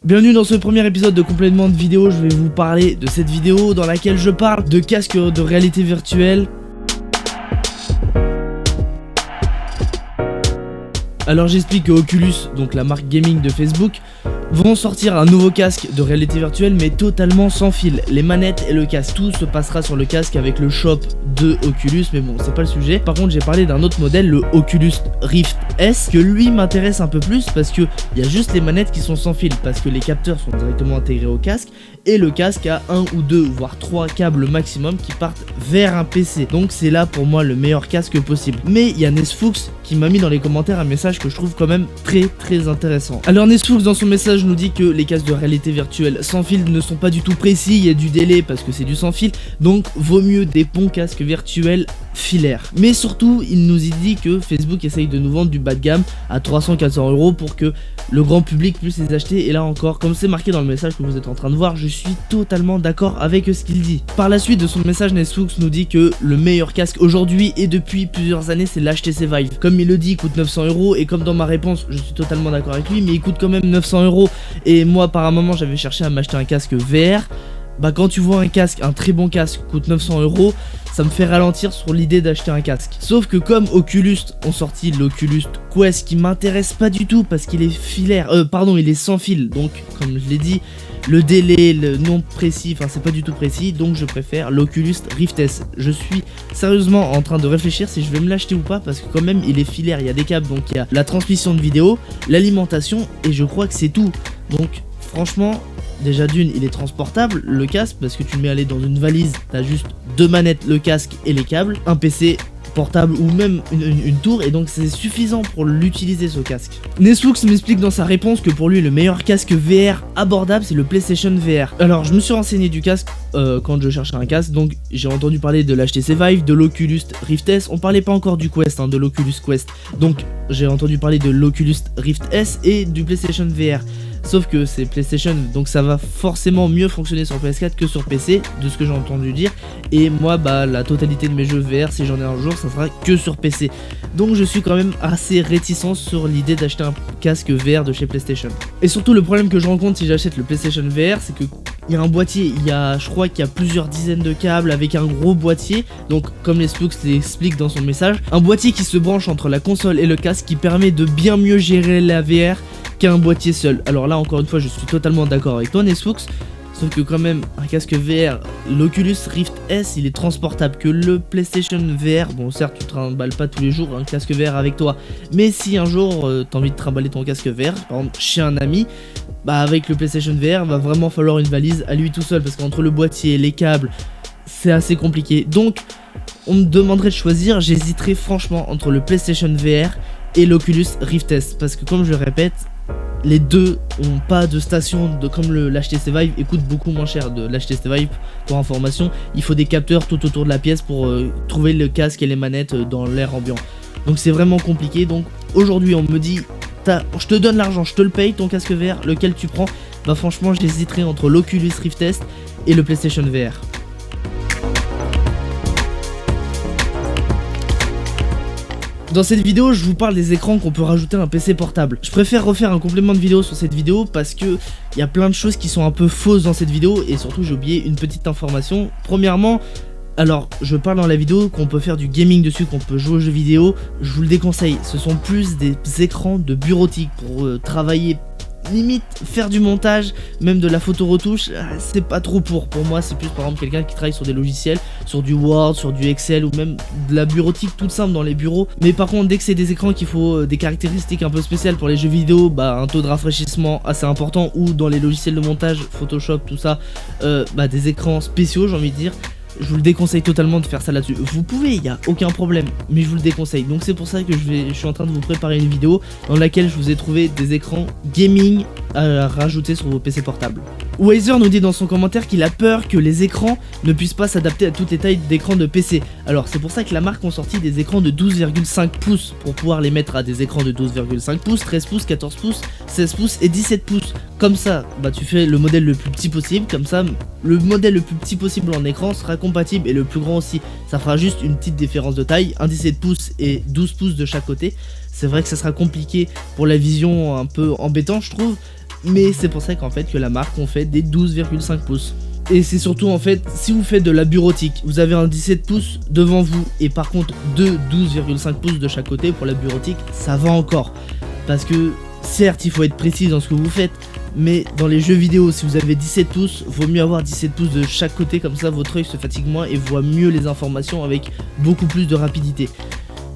Bienvenue dans ce premier épisode de complément de vidéo. Je vais vous parler de cette vidéo dans laquelle je parle de casques de réalité virtuelle. Alors j'explique que Oculus, donc la marque gaming de Facebook, vont sortir un nouveau casque de réalité virtuelle mais totalement sans fil. Les manettes et le casque, tout se passera sur le casque avec le shop de Oculus, mais bon c'est pas le sujet. Par contre j'ai parlé d'un autre modèle, le Oculus Rift S, que lui m'intéresse un peu plus parce que il y a juste les manettes qui sont sans fil, parce que les capteurs sont directement intégrés au casque et le casque a un ou deux voire trois câbles maximum qui partent vers un PC. Donc c'est là pour moi le meilleur casque possible. Mais il y a Nesfuchs qui m'a mis dans les commentaires un message que je trouve quand même très intéressant. Alors Nesfuchs dans son message nous dit que les casques de réalité virtuelle sans fil ne sont pas du tout précis, il y a du délai parce que c'est du sans fil, donc vaut mieux des bons casques virtuels filaires. Mais surtout il nous y dit que Facebook essaye de nous vendre du bas de gamme à 300-400 € pour que le grand public puisse les acheter, et là encore, comme c'est marqué dans le message que vous êtes en train de voir, je suis totalement d'accord avec ce qu'il dit. Par la suite de son message, Nesfuchs nous dit que le meilleur casque aujourd'hui et depuis plusieurs années c'est l'HTC Vive. Comme il le dit, il coûte 900 €, et comme dans ma réponse je suis totalement d'accord avec lui, mais il coûte quand même 900 €, et moi par un moment j'avais cherché à m'acheter un casque VR. Bah quand tu vois un casque, un très bon casque coûte 900 €, ça me fait ralentir sur l'idée d'acheter un casque. Sauf que comme Oculus ont sorti l'Oculus Quest qui m'intéresse pas du tout parce qu'il est filaire, il est sans fil, donc comme je l'ai dit, le délai, le non précis, enfin c'est pas du tout précis, donc je préfère l'Oculus Rift S. Je suis sérieusement en train de réfléchir si je vais me l'acheter ou pas, parce que quand même il est filaire, il y a des câbles, donc il y a la transmission de vidéo, l'alimentation, et je crois que c'est tout. Donc franchement, déjà d'une, il est transportable le casque, parce que tu le mets aller dans une valise, t'as juste deux manettes, le casque et les câbles, un PC portable ou même une tour, et donc c'est suffisant pour l'utiliser ce casque. Nesfuchs m'explique dans sa réponse que pour lui le meilleur casque VR abordable c'est le PlayStation VR. Alors je me suis renseigné du casque quand je cherchais un casque, donc j'ai entendu parler de l'HTC Vive, de l'Oculus Rift S, on parlait pas encore du Quest, de l'Oculus Quest, donc j'ai entendu parler de l'Oculus Rift S et du PlayStation VR. Sauf que c'est PlayStation, donc ça va forcément mieux fonctionner sur PS4 que sur PC, de ce que j'ai entendu dire. Et moi, la totalité de mes jeux VR, si j'en ai un jour, ça sera que sur PC. Donc je suis quand même assez réticent sur l'idée d'acheter un casque VR de chez PlayStation. Et surtout le problème que je rencontre si j'achète le PlayStation VR, c'est que il y a un boîtier, je crois qu'il y a plusieurs dizaines de câbles avec un gros boîtier, donc comme Nesfuchs l'explique dans son message, un boîtier qui se branche entre la console et le casque qui permet de bien mieux gérer la VR qu'un boîtier seul. Alors là encore une fois je suis totalement d'accord avec toi Nesfuchs, sauf que quand même un casque VR, l'Oculus Rift S il est transportable, que le PlayStation VR, bon certes tu trimbales pas tous les jours un casque VR avec toi, mais si un jour t'as envie de trimballer ton casque VR, par exemple chez un ami, avec le PlayStation VR va vraiment falloir une valise à lui tout seul, parce qu'entre le boîtier et les câbles c'est assez compliqué. Donc on me demanderait de choisir, j'hésiterais franchement entre le PlayStation VR et l'Oculus Rift S, parce que comme je le répète, les deux ont pas de station comme l'HTC Vive, et coûte beaucoup moins cher. De l'HTC Vive, pour information, il faut des capteurs tout autour de la pièce pour trouver le casque et les manettes dans l'air ambiant, donc c'est vraiment compliqué. Donc aujourd'hui on me dit je te donne l'argent, je te le paye ton casque VR, lequel tu prends? Franchement j'hésiterai entre l'Oculus Rift S et le PlayStation VR. Dans cette vidéo, je vous parle des écrans qu'on peut rajouter à un PC portable. Je préfère refaire un complément de vidéo sur cette vidéo parce que il y a plein de choses qui sont un peu fausses dans cette vidéo, et surtout j'ai oublié une petite information. Premièrement, alors je parle dans la vidéo qu'on peut faire du gaming dessus, qu'on peut jouer aux jeux vidéo, je vous le déconseille. Ce sont plus des écrans de bureautique pour travailler, limite faire du montage, même de la photo retouche, c'est pas trop pour moi. C'est plus par exemple quelqu'un qui travaille sur des logiciels, sur du Word, sur du Excel, ou même de la bureautique toute simple dans les bureaux. Mais par contre dès que c'est des écrans qu'il faut des caractéristiques un peu spéciales pour les jeux vidéo, un taux de rafraîchissement assez important, ou dans les logiciels de montage, Photoshop, tout ça, des écrans spéciaux, j'ai envie de dire, je vous le déconseille totalement de faire ça là-dessus. Vous pouvez, il n'y a aucun problème, mais je vous le déconseille. Donc c'est pour ça que je suis en train de vous préparer une vidéo dans laquelle je vous ai trouvé des écrans gaming à rajouter sur vos PC portables. Wazer nous dit dans son commentaire qu'il a peur que les écrans ne puissent pas s'adapter à toutes les tailles d'écran de PC. Alors c'est pour ça que la marque ont sorti des écrans de 12,5 pouces pour pouvoir les mettre à des écrans de 12,5 pouces, 13 pouces, 14 pouces, 16 pouces et 17 pouces. Comme ça, tu fais le modèle le plus petit possible, comme ça le modèle le plus petit possible en écran sera compatible, et le plus grand aussi. Ça fera juste une petite différence de taille, un 17 pouces et 12 pouces de chaque côté. C'est vrai que ça sera compliqué pour la vision, un peu embêtant je trouve, mais c'est pour ça qu'en fait que la marque on fait des 12,5 pouces. Et c'est surtout en fait, si vous faites de la bureautique, vous avez un 17 pouces devant vous et par contre deux 12,5 pouces de chaque côté pour la bureautique, ça va encore. Parce que certes il faut être précis dans ce que vous faites, mais dans les jeux vidéo, si vous avez 17 pouces, vaut mieux avoir 17 pouces de chaque côté, comme ça votre œil se fatigue moins et voit mieux les informations avec beaucoup plus de rapidité.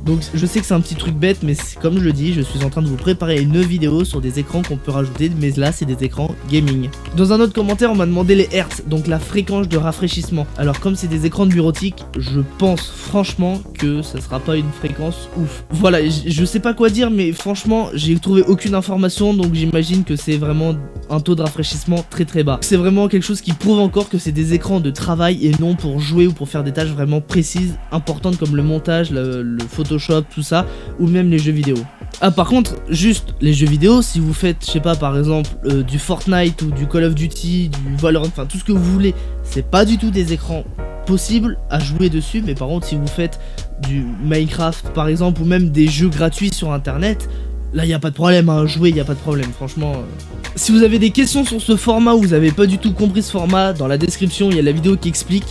Donc je sais que c'est un petit truc bête, mais comme je le dis, je suis en train de vous préparer une vidéo sur des écrans qu'on peut rajouter, mais là c'est des écrans gaming. Dans un autre commentaire on m'a demandé les hertz, donc la fréquence de rafraîchissement. Alors comme c'est des écrans de bureautique, je pense franchement que ça sera pas une fréquence ouf. Voilà, je sais pas quoi dire, mais franchement j'ai trouvé aucune information, donc j'imagine que c'est vraiment un taux de rafraîchissement très très bas. C'est vraiment quelque chose qui prouve encore que c'est des écrans de travail et non pour jouer ou pour faire des tâches vraiment précises, importantes comme le montage, le Photoshop, tout ça, ou même les jeux vidéo. Ah par contre, juste les jeux vidéo, si vous faites, je sais pas, par exemple du Fortnite ou du Call of Duty, du Valorant, enfin tout ce que vous voulez, c'est pas du tout des écrans possibles à jouer dessus, mais par contre si vous faites du Minecraft par exemple, ou même des jeux gratuits sur internet, là y a pas de problème, à jouer y a pas de problème, franchement. Si vous avez des questions sur ce format ou vous avez pas du tout compris ce format, dans la description il y a la vidéo qui explique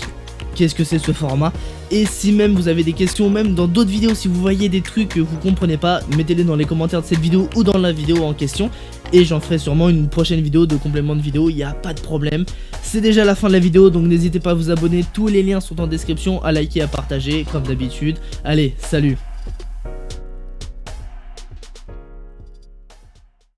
qu'est-ce que c'est ce format. Et si même vous avez des questions, même dans d'autres vidéos, si vous voyez des trucs que vous comprenez pas, mettez-les dans les commentaires de cette vidéo ou dans la vidéo en question. Et j'en ferai sûrement une prochaine vidéo de complément de vidéo, il n'y a pas de problème. C'est déjà la fin de la vidéo, donc n'hésitez pas à vous abonner, tous les liens sont en description, à liker, à partager, comme d'habitude. Allez, salut!